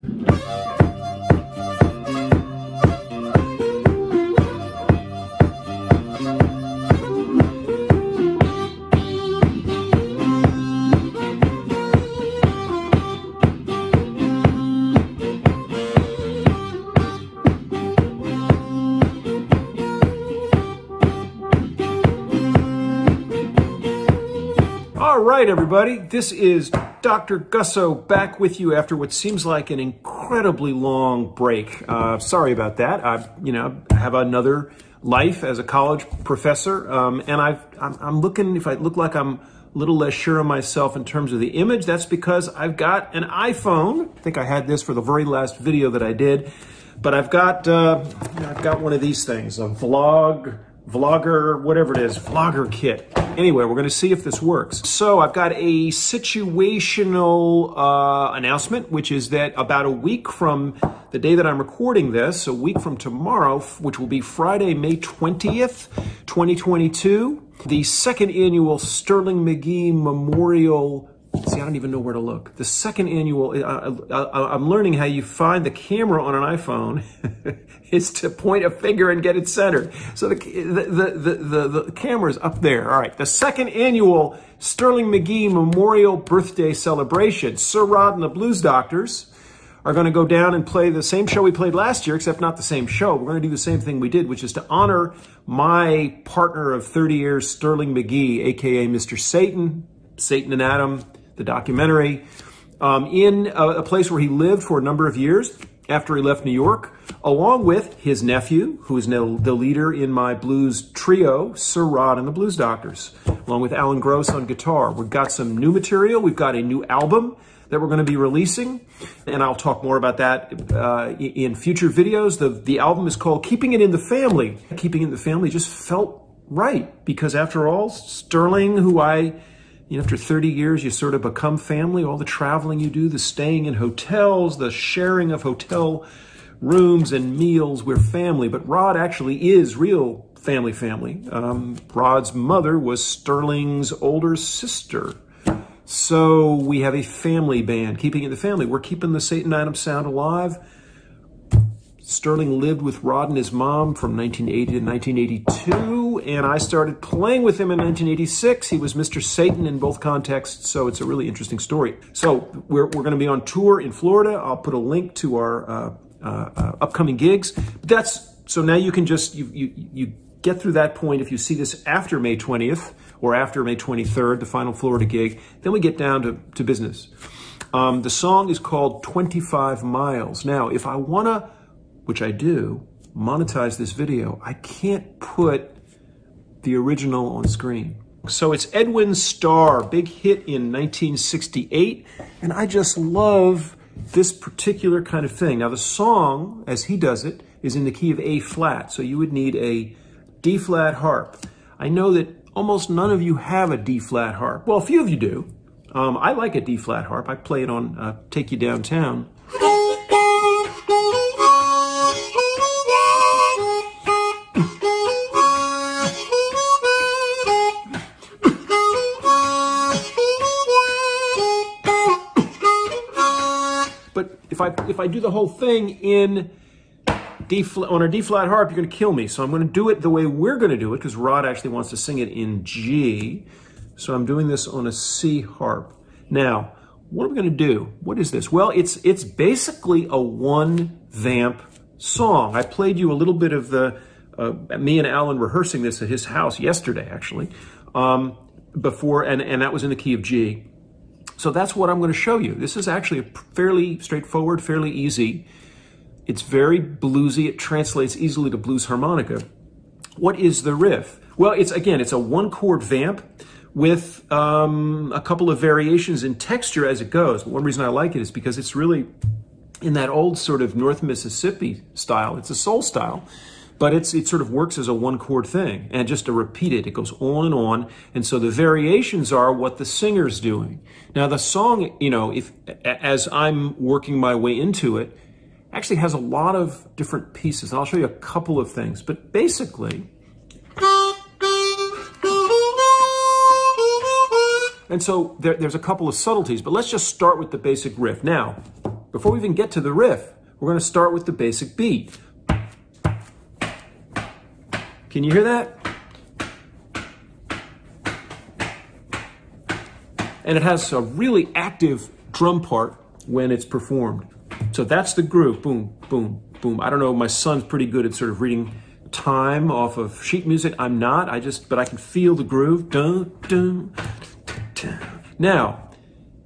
All right, everybody, this is Dr. Gussow back with you after what seems like an incredibly long break. Sorry about that. I have another life as a college professor, and I'm looking, if I look like I'm a little less sure of myself in terms of the image, that's because I've got an iPhone. I think I had this for the very last video that I did, but I've got one of these things, a vlogger, whatever it is, vlogger kit. Anyway, we're going to see if this works. So I've got a situational announcement, which is that about a week from the day that I'm recording this, a week from tomorrow, which will be Friday, May 20th, 2022, the second annual Sterling McGee Memorial. See, I don't even know where to look. The second annual, I'm learning how you find the camera on an iPhone is to point a finger and get it centered. So the camera's up there. All right, the second annual Sterling McGee Memorial Birthday Celebration. Sir Rod and the Blues Doctors are going to go down and play the same show we played last year, except not the same show. We're going to do the same thing we did, which is to honor my partner of 30 years, Sterling McGee, a.k.a. Mr. Satan, Satan and Adam, the documentary, in a place where he lived for a number of years after he left New York, along with his nephew, who is now the leader in my blues trio, Sir Rod and the Blues Doctors, along with Alan Gross on guitar. We've got some new material. We've got a new album that we're going to be releasing, and I'll talk more about that in future videos. The album is called Keeping It in the Family. Keeping It in the Family just felt right, because after all, Sterling, who after 30 years, you sort of become family. All the traveling you do, the staying in hotels, the sharing of hotel rooms and meals, we're family. But Rod actually is real family. Rod's mother was Sterling's older sister. So we have a family band, Keeping It in the Family. We're keeping the Satan Adam sound alive. Sterling lived with Rod and his mom from 1980 to 1982, and I started playing with him in 1986. He was Mr. Satan in both contexts, so it's a really interesting story. So we're going to be on tour in Florida. I'll put a link to our upcoming gigs. So now you can just, you get through that point if you see this after May 20th or after May 23rd, the final Florida gig. Then we get down to business. The song is called 25 Miles. Now, if I want to, which I do, monetize this video, I can't put the original on screen. So it's Edwin Starr, big hit in 1968, and I just love this particular kind of thing. Now the song, as he does it, is in the key of A flat, so you would need a D flat harp. I know that almost none of you have a D flat harp. Well, a few of you do. I like a D flat harp. I play it on Take You Downtown. If I do the whole thing in on a D flat harp, you're going to kill me. So I'm going to do it the way we're going to do it, because Rod actually wants to sing it in G. So I'm doing this on a C harp. Now, what are we going to do? What is this? Well, it's basically a one vamp song. I played you a little bit of me and Alan rehearsing this at his house yesterday, actually, before, and that was in the key of G. So that's what I'm going to show you. This is actually a fairly straightforward, fairly easy. It's very bluesy. It translates easily to blues harmonica. What is the riff? Well, it's a one-chord vamp with a couple of variations in texture as it goes. But one reason I like it is because it's really in that old sort of North Mississippi style. It's a soul style, but it sort of works as a one-chord thing. And just to repeat it, it goes on and on. And so the variations are what the singer's doing. Now the song, as I'm working my way into it, actually has a lot of different pieces. And I'll show you a couple of things, but basically, and so there's a couple of subtleties, but let's just start with the basic riff. Now, before we even get to the riff, we're going to start with the basic beat. Can you hear that? And it has a really active drum part when it's performed. So that's the groove, boom, boom, boom. I don't know, my son's pretty good at sort of reading time off of sheet music. I'm not, but I can feel the groove. Dun, dun, dun, dun. Now,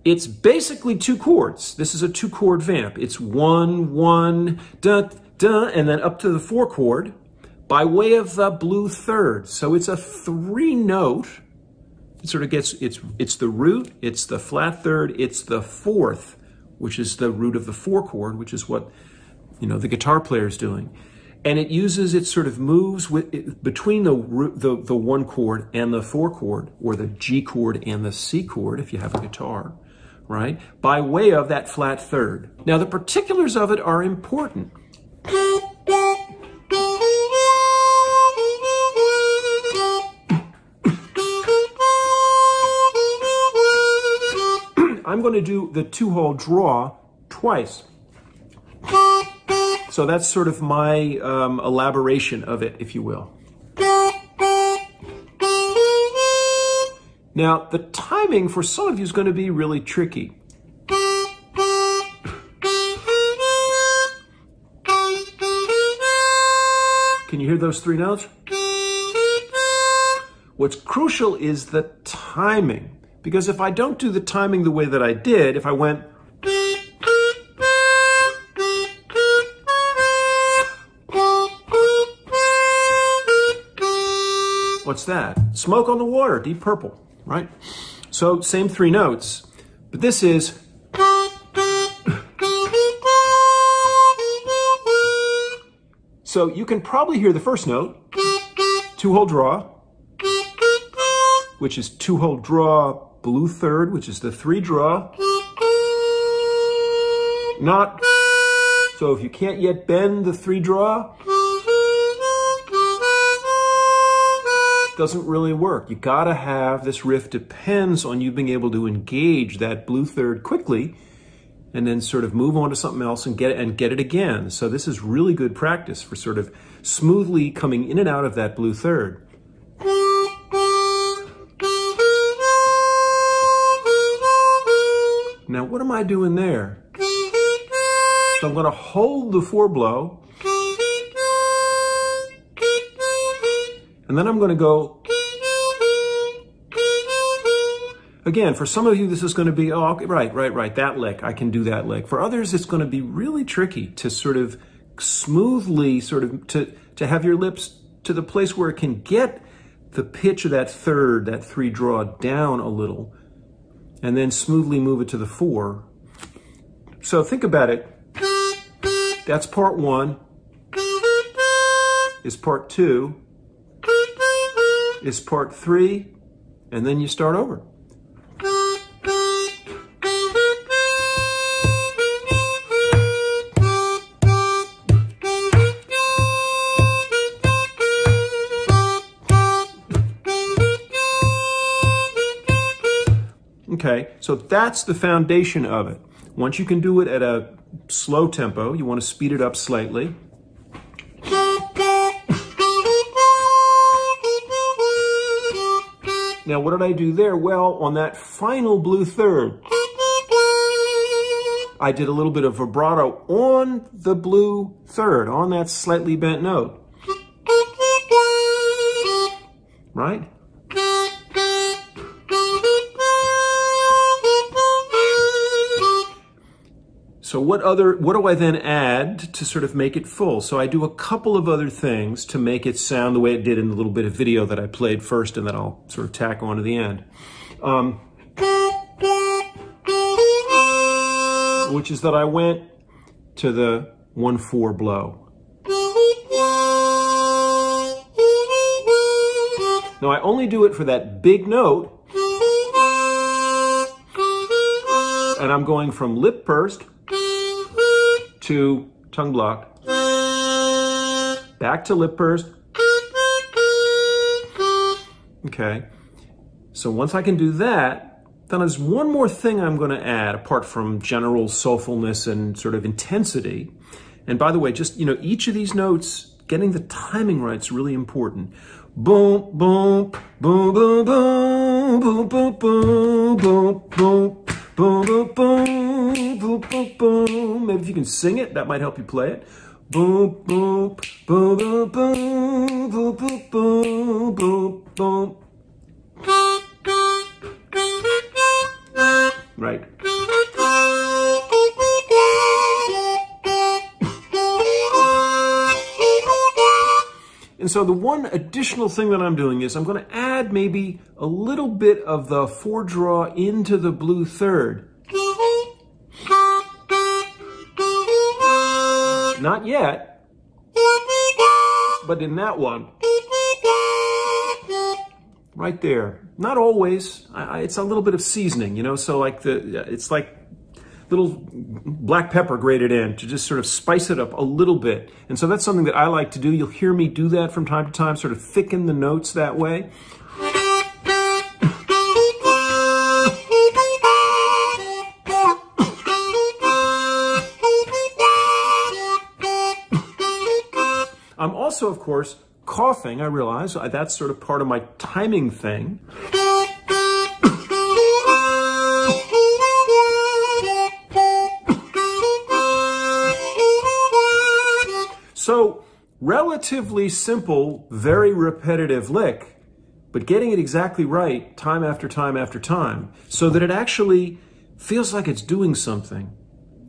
it's basically 2 chords. This is a 2-chord vamp. It's 1, 1, dun, dun, and then up to the 4 chord by way of the blue third. So it's a 3-note. It sort of gets, it's the root, it's the flat third, it's the 4th, which is the root of the 4 chord, which is what, the guitar player is doing. And it sort of moves between the 1 chord and the 4 chord, or the G chord and the C chord, if you have a guitar, right? By way of that flat third. Now, the particulars of it are important. I'm going to do the 2-hole draw twice. So that's sort of my elaboration of it, if you will. Now, the timing for some of you is going to be really tricky. Can you hear those 3 notes? What's crucial is the timing. Because if I don't do the timing the way that I did, if I went... What's that? Smoke on the Water, Deep Purple, right? So same 3 notes, but this is... So you can probably hear the first note, 2-hole draw, which is 2-hole draw, blue third, which is the 3 draw. Not, so if you can't yet bend the 3 draw, doesn't really work. You gotta have, this riff depends on you being able to engage that blue third quickly and then sort of move on to something else and get it again. So this is really good practice for sort of smoothly coming in and out of that blue third. Now, what am I doing there? So I'm going to hold the 4 blow, and then I'm going to go. Again, for some of you, this is going to be, oh, okay, right, that lick. I can do that lick. For others, it's going to be really tricky to sort of smoothly, to have your lips to the place where it can get the pitch of that third, that 3 draw down a little, and then smoothly move it to the 4. So think about it. That's part 1. Is part 2. Is part 3. And then you start over. Okay, so that's the foundation of it. Once you can do it at a slow tempo, you want to speed it up slightly. Now, what did I do there? Well, on that final blue third, I did a little bit of vibrato on the blue third, on that slightly bent note. Right? So what do I then add to sort of make it full? So I do a couple of other things to make it sound the way it did in the little bit of video that I played first and that I'll sort of tack on to the end. Which is that I went to the 1/4 blow. Now I only do it for that big note, and I'm going from lip pursed to tongue blocked, back to lip pursed. Okay, so once I can do that, Then there's one more thing I'm going to add, apart from general soulfulness and sort of intensity. And by the way, just, each of these notes, getting the timing right is really important. Boom, boom, boom, boom, boom, boom, boom, boom, boom, boom, boom, boom, boom, boom, boom, boom. Maybe if you can sing it, that might help you play it. Boom, boom, boom, boom, boom, boom, boom, boom, boom, boom. Right. And so the one additional thing that I'm doing is I'm going to add maybe a little bit of the 4-draw into the blue third. Not yet, but in that one. Right there. Not always. It's a little bit of seasoning, so like it's like little black pepper grated in to just sort of spice it up a little bit. And so that's something that I like to do. You'll hear me do that from time to time, sort of thicken the notes that way. I'm also, of course, coughing. I realize that's sort of part of my timing thing. So, relatively simple, very repetitive lick, but getting it exactly right time after time after time so that it actually feels like it's doing something,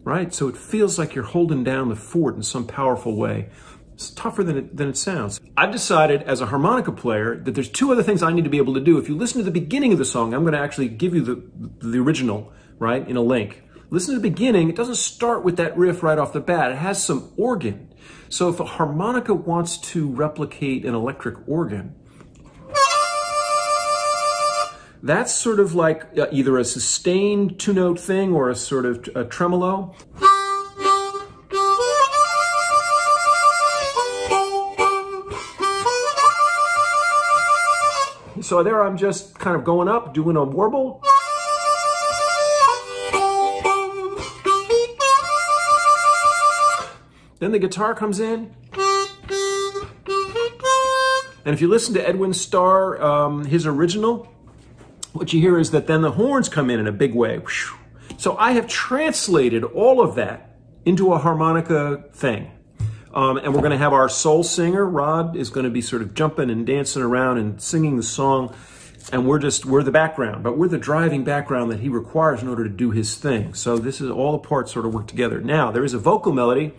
right? So it feels like you're holding down the fort in some powerful way. It's tougher than it sounds. I've decided as a harmonica player that there's two other things I need to be able to do. If you listen to the beginning of the song, I'm going to actually give you the original, right, in a link. Listen to the beginning. It doesn't start with that riff right off the bat. It has some organ. So if a harmonica wants to replicate an electric organ, that's sort of like either a sustained two-note thing or a sort of a tremolo. So there I'm just kind of going up, doing a warble. Then the guitar comes in. And if you listen to Edwin Starr, his original, what you hear is that then the horns come in a big way. So I have translated all of that into a harmonica thing. And we're going to have our soul singer, Rod, is going to be sort of jumping and dancing around and singing the song. And we're the background, but we're the driving background that he requires in order to do his thing. So this is all the parts sort of work together. Now, there is a vocal melody.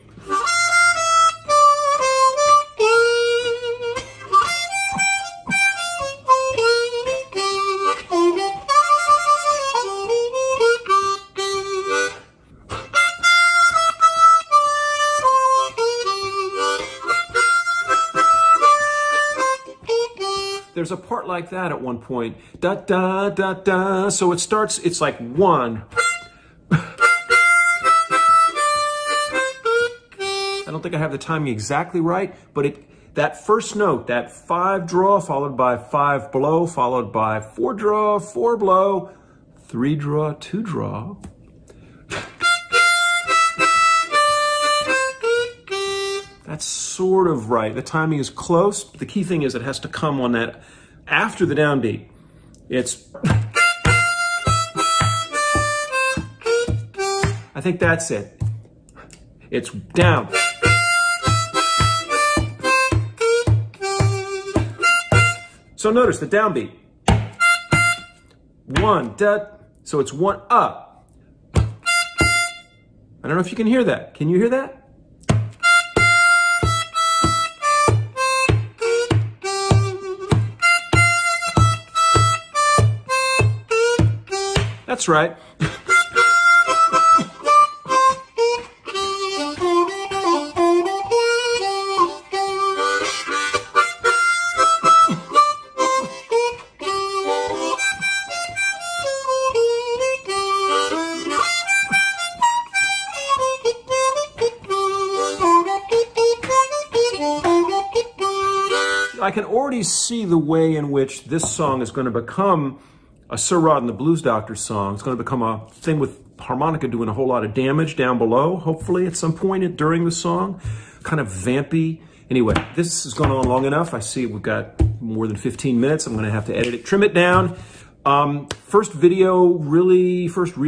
There's a part like that at one point. Da, da, da, da. So it starts, it's like one. I don't think I have the timing exactly right, but that first note, that 5 draw, followed by 5 blow, followed by 4 draw, 4 blow, 3 draw, 2 draw. That's sort of right. The timing is close. But the key thing is it has to come on that after the downbeat. I think that's it. It's down. So notice the downbeat. 1, da. So it's 1 up. I don't know if you can hear that. Can you hear that? That's right. I can already see the way in which this song is going to become a Sir Rod and the Blues Doctor song. It's going to become a thing with harmonica doing a whole lot of damage down below, hopefully at some point during the song. Kind of vampy. Anyway, this has gone on long enough. I see we've got more than 15 minutes. I'm going to have to edit it, trim it down. First real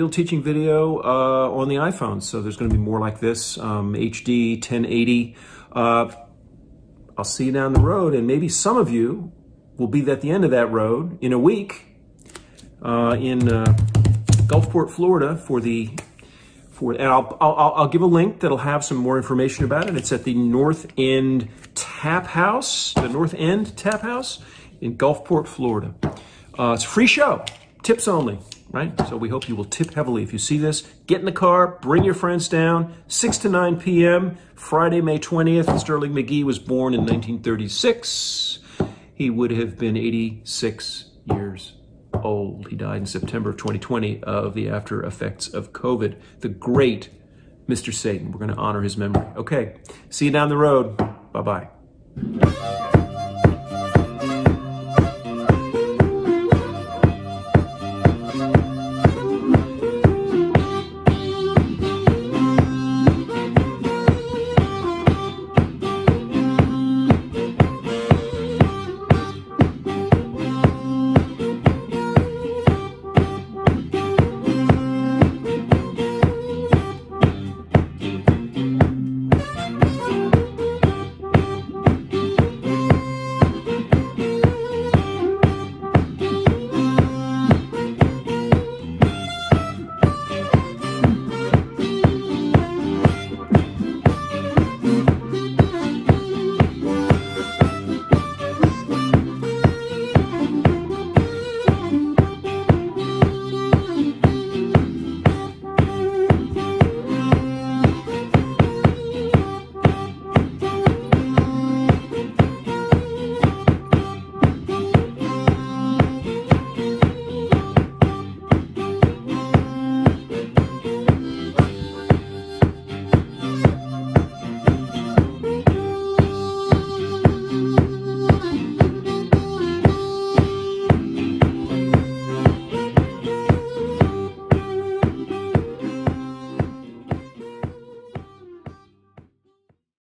teaching video on the iPhone. So there's going to be more like this, HD 1080. I'll see you down the road, and maybe some of you will be at the end of that road in a week in Gulfport, Florida and I'll give a link that'll have some more information about it. It's at the North End Tap House, in Gulfport, Florida. It's a free show, tips only, right? So we hope you will tip heavily if you see this. Get in the car, bring your friends down, 6 to 9 p.m., Friday, May 20th. Sterling McGee was born in 1936. He would have been 86 years old. He died in September of 2020 of the after effects of COVID. The great Mr. Satan. We're going to honor his memory. Okay, see you down the road. Bye-bye.